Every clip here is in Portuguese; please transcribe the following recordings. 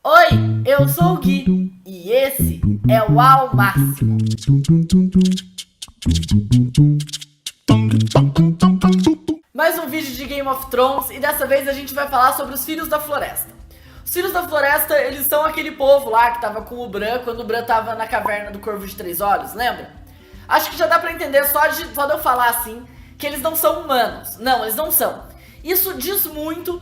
Oi, eu sou o Gui e esse é o Ao Máximo. Mais um vídeo de Game of Thrones e dessa vez a gente vai falar sobre os Filhos da Floresta. Os Filhos da Floresta, eles são aquele povo lá que tava com o Bran quando o Bran tava na caverna do Corvo de Três Olhos, lembra? Acho que já dá pra entender só de eu falar assim que eles não são humanos. Não, eles não são. Isso diz muito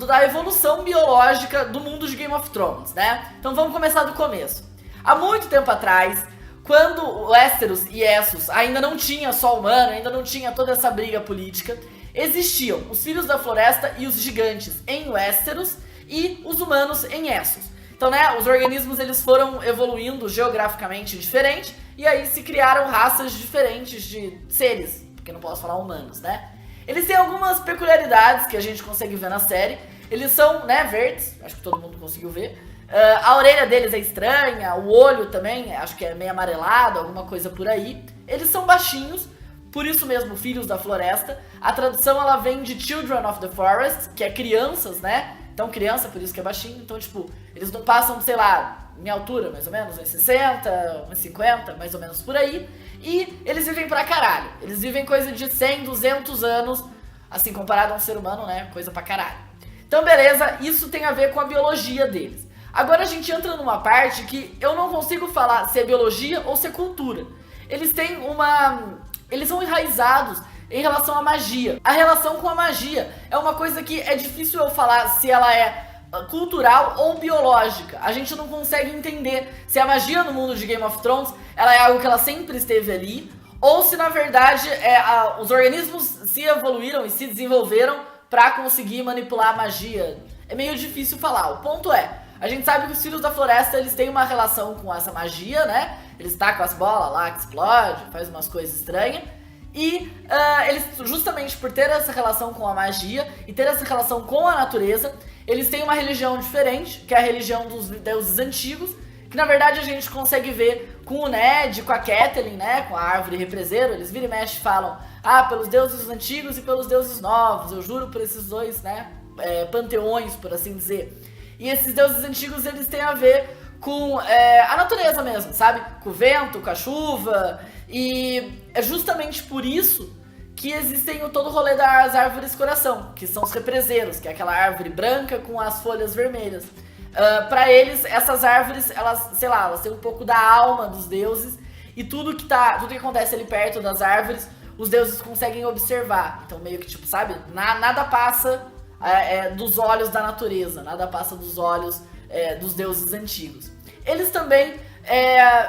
da evolução biológica do mundo de Game of Thrones, né? Então vamos começar do começo. Há muito tempo atrás, quando Westeros e Essos ainda não tinha só humano, ainda não tinha toda essa briga política, existiam os Filhos da Floresta e os Gigantes em Westeros e os humanos em Essos. Então, né, os organismos eles foram evoluindo geograficamente diferente e aí se criaram raças diferentes de seres, porque não posso falar humanos, né? Eles têm algumas peculiaridades que a gente consegue ver na série. Eles são, né, verdes, acho que todo mundo conseguiu ver. A orelha deles é estranha, o olho também, acho que é meio amarelado, alguma coisa por aí. Eles são baixinhos, por isso mesmo, Filhos da Floresta. A tradução, ela vem de Children of the Forest, que é crianças, né? Então criança, por isso que é baixinho. Então, tipo, eles não passam, sei lá, minha altura, mais ou menos, 1,60, 1,50, mais ou menos por aí. E eles vivem pra caralho. Eles vivem coisa de 100, 200 anos, assim, comparado a um ser humano, né? Coisa pra caralho. Então, beleza, isso tem a ver com a biologia deles. Agora a gente entra numa parte que eu não consigo falar se é biologia ou se é cultura. Eles têm eles são enraizados em relação à magia. A relação com a magia é uma coisa que é difícil eu falar se ela é cultural ou biológica. A gente não consegue entender se a magia no mundo de Game of Thrones ela é algo que ela sempre esteve ali, ou se na verdade os organismos se evoluíram e se desenvolveram para conseguir manipular a magia. É meio difícil falar. O ponto é, a gente sabe que os Filhos da Floresta eles têm uma relação com essa magia, né? Eles tacam as bolas lá que explode, faz umas coisas estranhas. E eles, justamente por ter essa relação com a magia e ter essa relação com a natureza, eles têm uma religião diferente, que é a religião dos deuses antigos, que na verdade a gente consegue ver com o Ned, com a Catelyn, né, com a árvore represeiro. Eles viram e mexem e falam, pelos deuses antigos e pelos deuses novos, eu juro por esses dois, né, panteões, por assim dizer. E esses deuses antigos, eles têm a ver com a natureza mesmo, sabe? Com o vento, com a chuva. E é justamente por isso que existem todo o rolê das árvores coração, que são os represeiros, que é aquela árvore branca com as folhas vermelhas. Pra eles, essas árvores, elas, sei lá, elas têm um pouco da alma dos deuses, e tudo que acontece ali perto das árvores, os deuses conseguem observar. Então meio que tipo, sabe, nada passa dos olhos da natureza, nada passa dos olhos dos deuses antigos. Eles também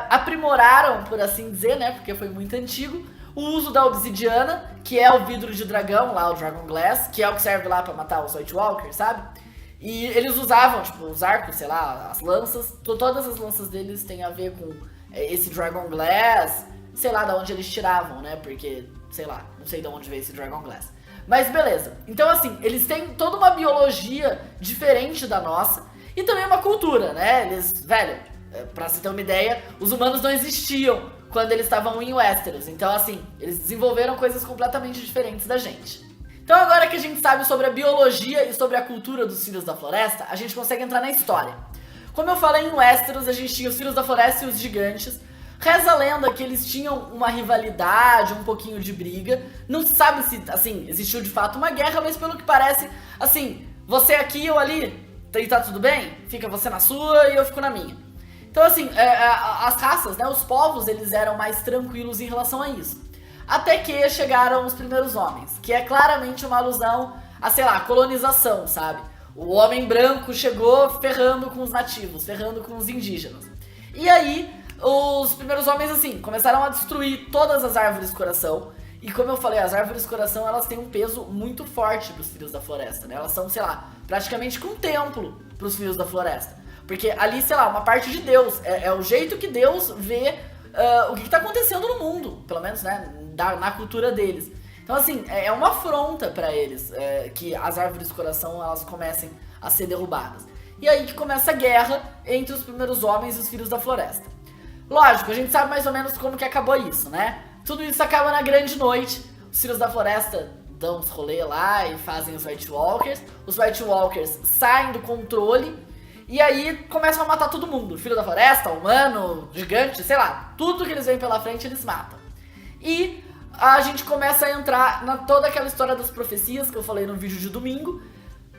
aprimoraram, por assim dizer, né, porque foi muito antigo, o uso da obsidiana, que é o vidro de dragão, lá o Dragon Glass, que é o que serve lá pra matar os White Walkers, sabe? E eles usavam, tipo, os arcos, sei lá, as lanças, todas as lanças deles têm a ver com esse Dragon Glass, sei lá de onde eles tiravam, né, porque, sei lá, não sei de onde veio esse Dragon Glass. Mas beleza, então assim, eles têm toda uma biologia diferente da nossa e também uma cultura, né, eles, velho, pra você ter uma ideia, os humanos não existiam quando eles estavam em Westeros, então assim, eles desenvolveram coisas completamente diferentes da gente. Então agora que a gente sabe sobre a biologia e sobre a cultura dos Filhos da Floresta, a gente consegue entrar na história. Como eu falei, em Westeros a gente tinha os Filhos da Floresta e os Gigantes. Reza a lenda que eles tinham uma rivalidade, um pouquinho de briga. Não se sabe se, assim, existiu de fato uma guerra, mas pelo que parece, assim, você aqui, eu ali, e tá tudo bem? Fica você na sua e eu fico na minha. Então, assim, as raças, né, os povos, eles eram mais tranquilos em relação a isso. Até que chegaram os primeiros homens, que é claramente uma alusão a, sei lá, colonização, sabe? O homem branco chegou ferrando com os nativos, ferrando com os indígenas. E aí, os primeiros homens, assim, começaram a destruir todas as árvores coração. E como eu falei, as árvores coração, elas têm um peso muito forte pros Filhos da Floresta, né? Elas são, sei lá, praticamente que um templo pros Filhos da Floresta. Porque ali, sei lá, uma parte de Deus. É o jeito que Deus vê o que tá acontecendo no mundo, pelo menos, né, na cultura deles. Então, assim, é uma afronta pra eles que as árvores coração, elas comecem a ser derrubadas. E aí que começa a guerra entre os primeiros homens e os Filhos da Floresta. Lógico, a gente sabe mais ou menos como que acabou isso, né? Tudo isso acaba na grande noite. Os Filhos da Floresta dão uns rolê lá e fazem os White Walkers. Os White Walkers saem do controle E aí começam a matar todo mundo. Filho da floresta, humano, gigante, sei lá. Tudo que eles veem pela frente eles matam. E a gente começa a entrar na toda aquela história das profecias que eu falei no vídeo de domingo,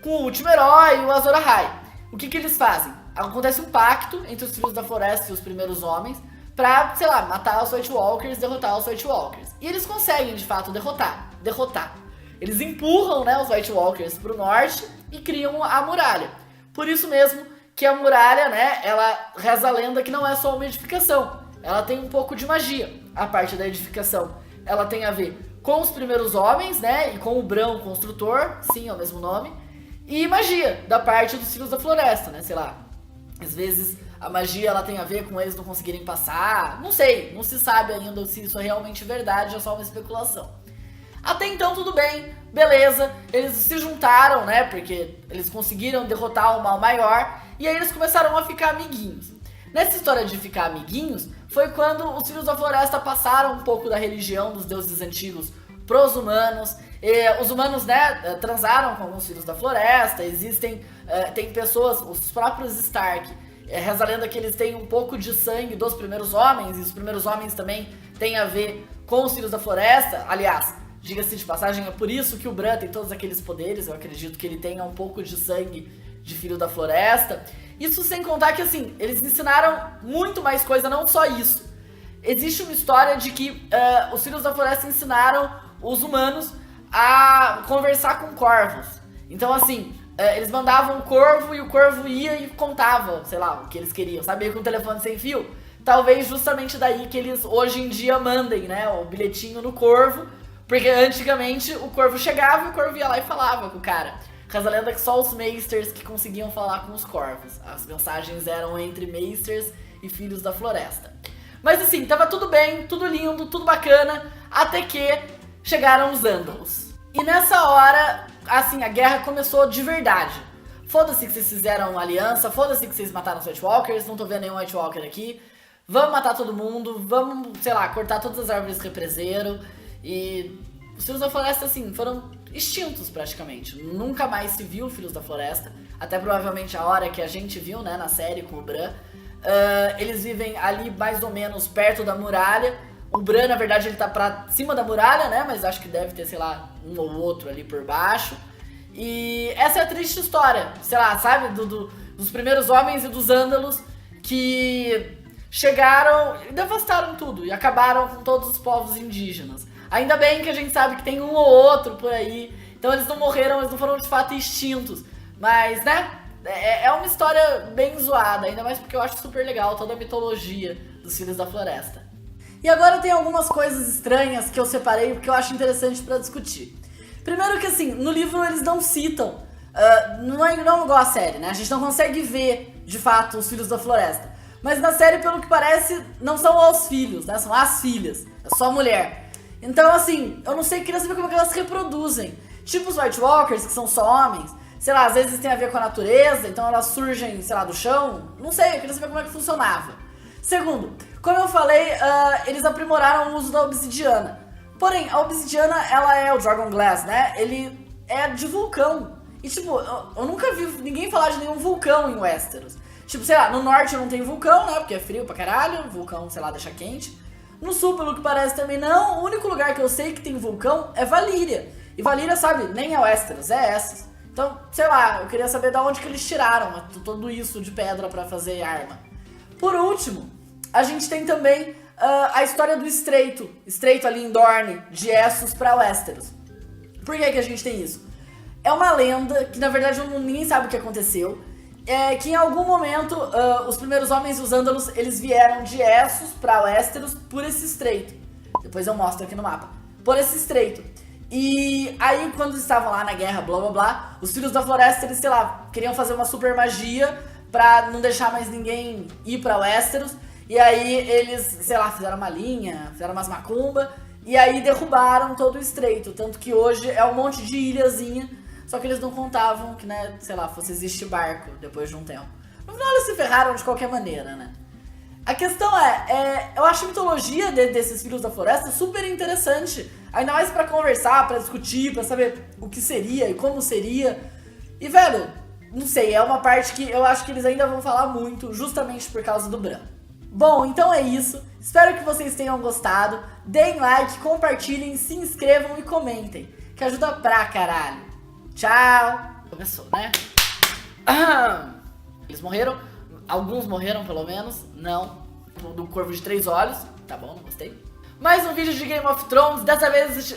com o último herói, o Azor Ahai. O que eles fazem? Acontece um pacto entre os filhos da floresta e os primeiros homens pra, sei lá, matar os White Walkers, derrotar os White Walkers. E eles conseguem, de fato, derrotar. Eles empurram, né, os White Walkers pro norte e criam a muralha. Por isso mesmo que a muralha, né, ela reza a lenda que não é só uma edificação. Ela tem um pouco de magia, a parte da edificação. Ela tem a ver com os primeiros homens, né, e com o Bran, o construtor, sim, é o mesmo nome. E magia, da parte dos filhos da floresta, né, sei lá. Às vezes a magia ela tem a ver com eles não conseguirem passar. Não sei, não se sabe ainda se isso é realmente verdade, é só uma especulação. Até então tudo bem, beleza, eles se juntaram, né, porque eles conseguiram derrotar o mal maior, e aí eles começaram a ficar amiguinhos. Nessa história de ficar amiguinhos, foi quando os filhos da floresta passaram um pouco da religião dos deuses antigos pros humanos. Os humanos, né, transaram com alguns filhos da floresta, tem pessoas, os próprios Stark, reza a lenda que eles têm um pouco de sangue dos primeiros homens, e os primeiros homens também têm a ver com os filhos da floresta. Aliás, diga-se de passagem, é por isso que o Bran tem todos aqueles poderes, eu acredito que ele tenha um pouco de sangue de filho da floresta. Isso sem contar que, assim, eles ensinaram muito mais coisa, não só isso. Existe uma história de que os filhos da floresta ensinaram os humanos a conversar com corvos. Então, assim, eles mandavam um corvo e o corvo ia e contava, sei lá, o que eles queriam, sabe? Meio com um telefone sem fio. Talvez justamente daí que eles hoje em dia mandem, né, o bilhetinho no corvo, porque antigamente o corvo chegava e o corvo ia lá e falava com o cara. Reza a lenda que só os Maesters que conseguiam falar com os corvos. As mensagens eram entre Maesters e filhos da floresta. Mas assim, tava tudo bem, tudo lindo, tudo bacana, até que chegaram os Andals. E nessa hora, assim, a guerra começou de verdade. Foda-se que vocês fizeram uma aliança, foda-se que vocês mataram os White Walkers, não tô vendo nenhum White Walker aqui. Vamos matar todo mundo, vamos, sei lá, cortar todas as árvores represeiro. E os filhos da floresta, assim, foram extintos praticamente. Nunca mais se viu Filhos da Floresta. Até provavelmente a hora que a gente viu, né, na série com o Bran. Eles vivem ali mais ou menos perto da muralha. O Bran, na verdade, ele tá pra cima da muralha, né, mas acho que deve ter, sei lá, um ou outro ali por baixo. E essa é a triste história, sei lá, sabe, dos primeiros homens e dos Ândalos que chegaram e devastaram tudo e acabaram com todos os povos indígenas. Ainda bem que a gente sabe que tem um ou outro por aí, então eles não morreram, eles não foram de fato extintos. Mas, né, é uma história bem zoada, ainda mais porque eu acho super legal toda a mitologia dos Filhos da Floresta. E agora tem algumas coisas estranhas que eu separei porque eu acho interessante pra discutir. Primeiro que, assim, no livro eles não citam, não é igual a série, né, a gente não consegue ver, de fato, os Filhos da Floresta. Mas na série, pelo que parece, não são os filhos, né, são as filhas, é só mulher. Então, assim, eu não sei, queria saber como é que elas se reproduzem. Tipo os White Walkers, que são só homens, sei lá, às vezes tem a ver com a natureza, então elas surgem, sei lá, do chão. Não sei, eu queria saber como é que funcionava. Segundo, como eu falei, eles aprimoraram o uso da obsidiana. Porém, a obsidiana, ela é o Dragon Glass, né? Ele é de vulcão. E tipo, eu nunca vi ninguém falar de nenhum vulcão em Westeros. Tipo, sei lá, no norte não tem vulcão, né? Porque é frio pra caralho, vulcão, sei lá, deixa quente. No sul, pelo que parece, também não. O único lugar que eu sei que tem vulcão é Valíria. E Valíria, sabe, nem é Westeros, é essas. Então, sei lá, eu queria saber de onde que eles tiraram tudo isso de pedra pra fazer arma. Por último, a gente tem também a história do Estreito. Estreito ali em Dorne, de Essos pra Westeros. Por que que a gente tem isso? É uma lenda que, na verdade, ninguém sabe o que aconteceu. Que em algum momento os primeiros homens, os Ândalos, eles vieram de Essos pra Westeros por esse estreito. Depois eu mostro aqui no mapa. Por esse estreito. E aí, quando eles estavam lá na guerra, blá blá blá, os Filhos da Floresta, eles, sei lá, queriam fazer uma super magia pra não deixar mais ninguém ir pra Westeros. E aí eles, sei lá, fizeram uma linha, fizeram umas macumba, e aí derrubaram todo o estreito. Tanto que hoje é um monte de ilhazinha. Só que eles não contavam que, né, sei lá, fosse existir barco depois de um tempo. No final eles se ferraram de qualquer maneira, né? A questão eu acho a mitologia desses Filhos da Floresta super interessante. Ainda mais pra conversar, pra discutir, pra saber o que seria e como seria. E, velho, Não sei, é uma parte que eu acho que eles ainda vão falar muito, justamente por causa do Bran. Bom, então é isso. Espero que vocês tenham gostado. Deem like, compartilhem, se inscrevam e comentem, que ajuda pra caralho. Tchau! Começou, né? Eles morreram. Alguns morreram, pelo menos. Não. Do Corvo de 3 Olhos. Tá bom, não gostei. Mais um vídeo de Game of Thrones. Dessa vez...